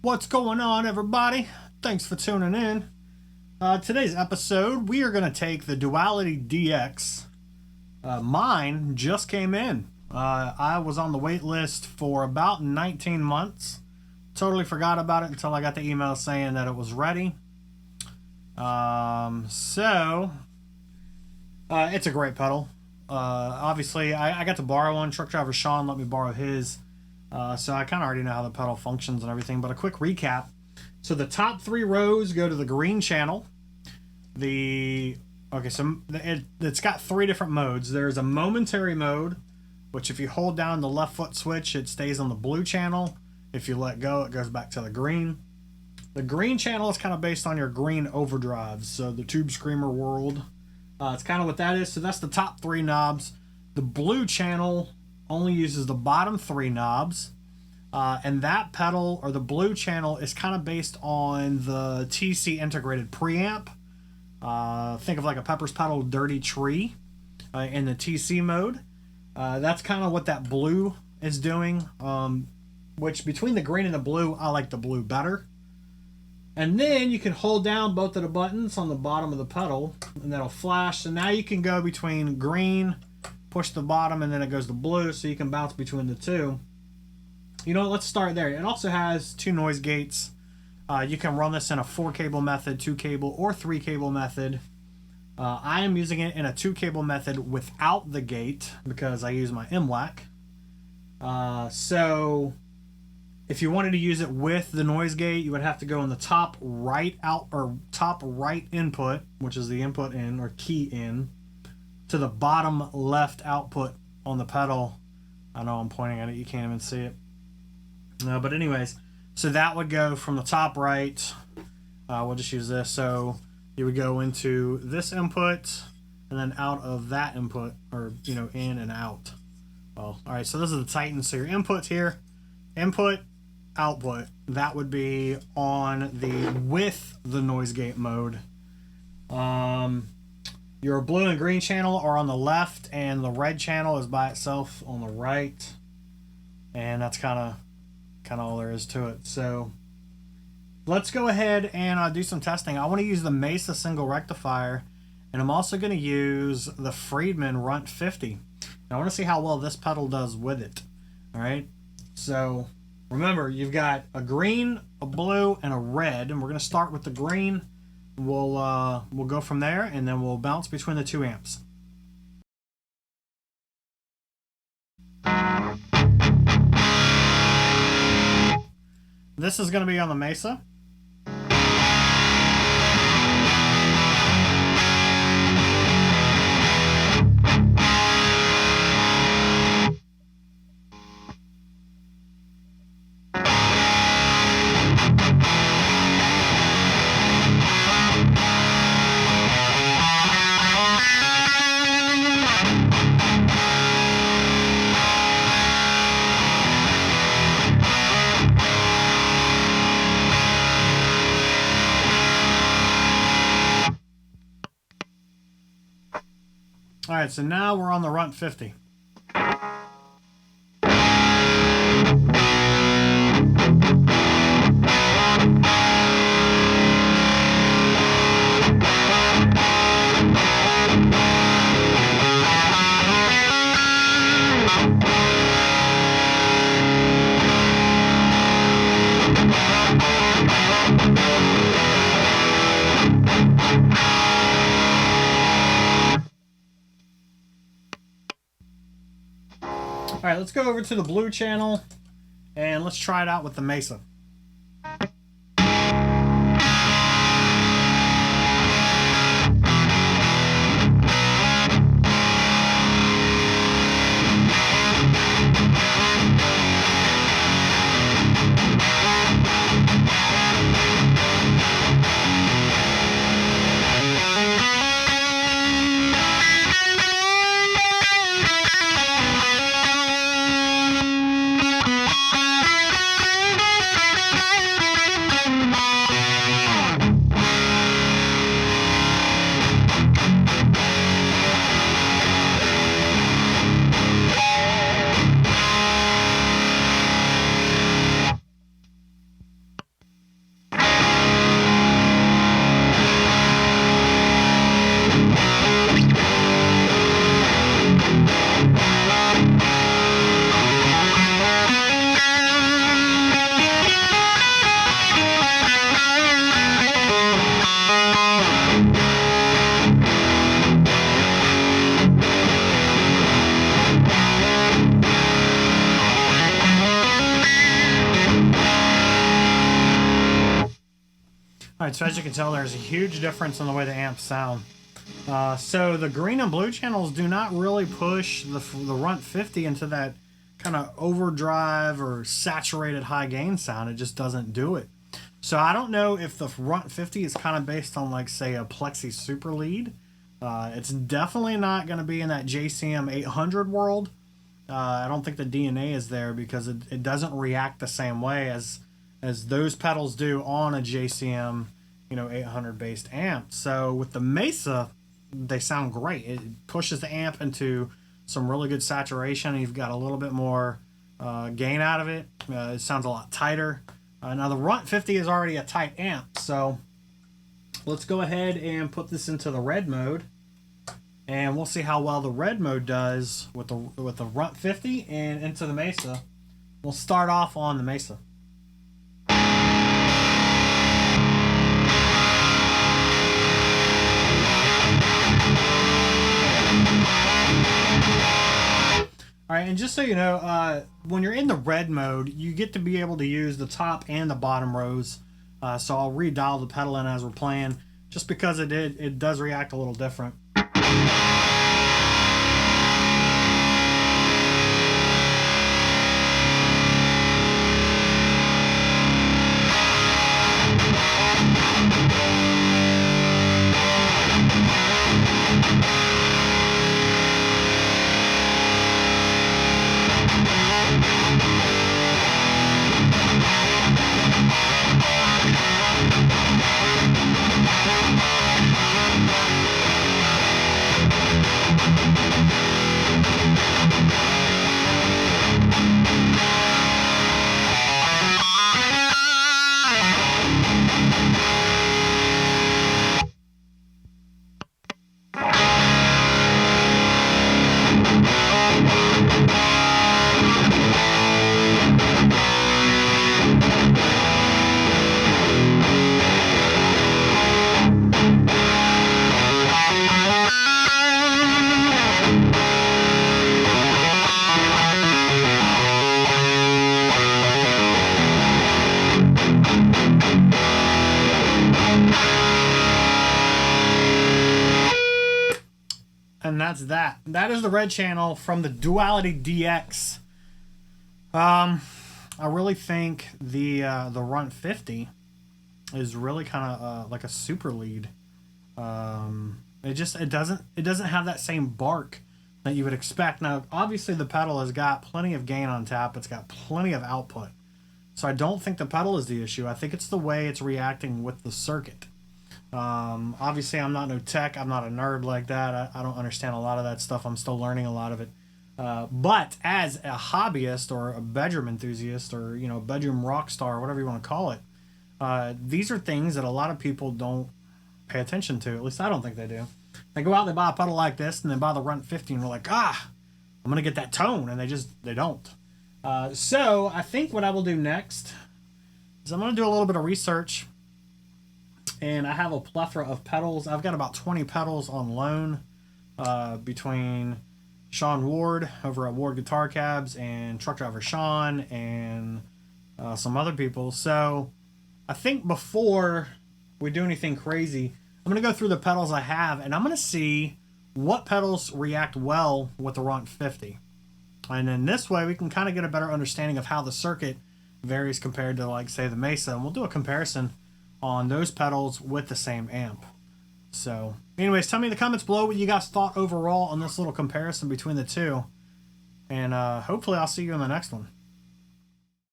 What's going on, everybody? Thanks for tuning in. Today's episode, we are going to take the Duality DX. Mine just came in. I was on the wait list for about 19 months. Totally forgot about it until I got the email saying that it was ready. It's a great pedal. Obviously, I got to borrow one. Truck driver Sean let me borrow his. So I kind of already know how the pedal functions and everything, but a quick recap. So the top three rows go to the green channel. It's got three different modes. There's a momentary mode, which if you hold down the left foot switch, it stays on the blue channel. If you let go, it goes back to the green. The green channel is kind of based on your green overdrives, so the Tube Screamer world. It's kind of what that is. So that's the top three knobs. The blue channel only uses the bottom three knobs, and that pedal, or the blue channel, is kind of based on the TC integrated preamp. Think of like a Pepper's pedal Dirty Tree in the TC mode. That's kind of what that blue is doing, which between the green and the blue, I like the blue better. And then you can hold down both of the buttons on the bottom of the pedal, and that'll flash. So now you can go between green, push the bottom, and then it goes to blue, so you can bounce between the two. You know what, let's start there. It also has two noise gates. You can run this in a 4-cable method, 2-cable, or 3-cable method. I am using it in a 2-cable method without the gate because I use my MWAC. So if you wanted to use it with the noise gate, you would have to go in the top right input, which is the input in or key in, to the bottom left output on the pedal. I know I'm pointing at it, you can't even see it. But anyways, so that would go from the top right. We'll just use this. So you would go into this input and then out of that input, or in and out. Well, all right, so this is the Titan. So your inputs here, input, output, that would be on the with the noise gate mode. Your blue and green channel are on the left, and the red channel is by itself on the right. And that's kind of all there is to it. So let's go ahead and do some testing. I want to use the Mesa Single Rectifier, and I'm also going to use the Friedman Runt50. I want to see how well this pedal does with it. All right. So remember, you've got a green, a blue, and a red, and we're going to start with the green. We'll go from there, and then we'll bounce between the two amps. This is going to be on the Mesa. All right, so now we're on the Runt50. All right, let's go over to the blue channel and let's try it out with the Mesa. Alright, so as you can tell, there's a huge difference in the way the amps sound. So the green and blue channels do not really push the Runt50 into that kind of overdrive or saturated high gain sound. It just doesn't do it. So I don't know if the Runt50 is kind of based on, like, say, a Plexi Super Lead. It's definitely not going to be in that JCM 800 world. I don't think the DNA is there because it doesn't react the same way as those pedals do on a JCM, 800 based amp. So with the Mesa, they sound great. It pushes the amp into some really good saturation. You've got a little bit more gain out of it. It sounds a lot tighter. Now the Runt50 is already a tight amp, so let's go ahead and put this into the red mode, and we'll see how well the red mode does with the Runt50 and into the Mesa. We'll start off on the Mesa. Alright, and just so you know, when you're in the red mode, you get to be able to use the top and the bottom rows. So I'll redial the pedal in as we're playing, just because it does react a little different. And that's that. That is the red channel from the Duality DX. I really think the Runt50 is really kind of like a super lead. It doesn't have that same bark that you would expect. Now, obviously, the pedal has got plenty of gain on tap. It's got plenty of output. So I don't think the pedal is the issue. I think it's the way it's reacting with the circuit. Obviously, I'm not no tech. I'm not a nerd like that. I don't understand a lot of that stuff. I'm still learning a lot of it. But as a hobbyist or a bedroom enthusiast or, bedroom rock star, whatever you want to call it, these are things that a lot of people don't pay attention to. At least I don't think they do. They go out and they buy a pedal like this and they buy the Runt50 and they're like, I'm going to get that tone. And they don't. So I think what I will do next is I'm going to do a little bit of research. And I have a plethora of pedals. I've got about 20 pedals on loan between Sean Ward over at Ward Guitar Cabs and Truck Driver Sean and some other people. So I think before we do anything crazy, I'm going to go through the pedals I have and I'm going to see what pedals react well with the Runt50. And then this way we can kind of get a better understanding of how the circuit varies compared to, like, say, the Mesa. And we'll do a comparison on those pedals with the same amp. So anyways, tell me in the comments below what you guys thought overall on this little comparison between the two, and hopefully I'll see you in the next one.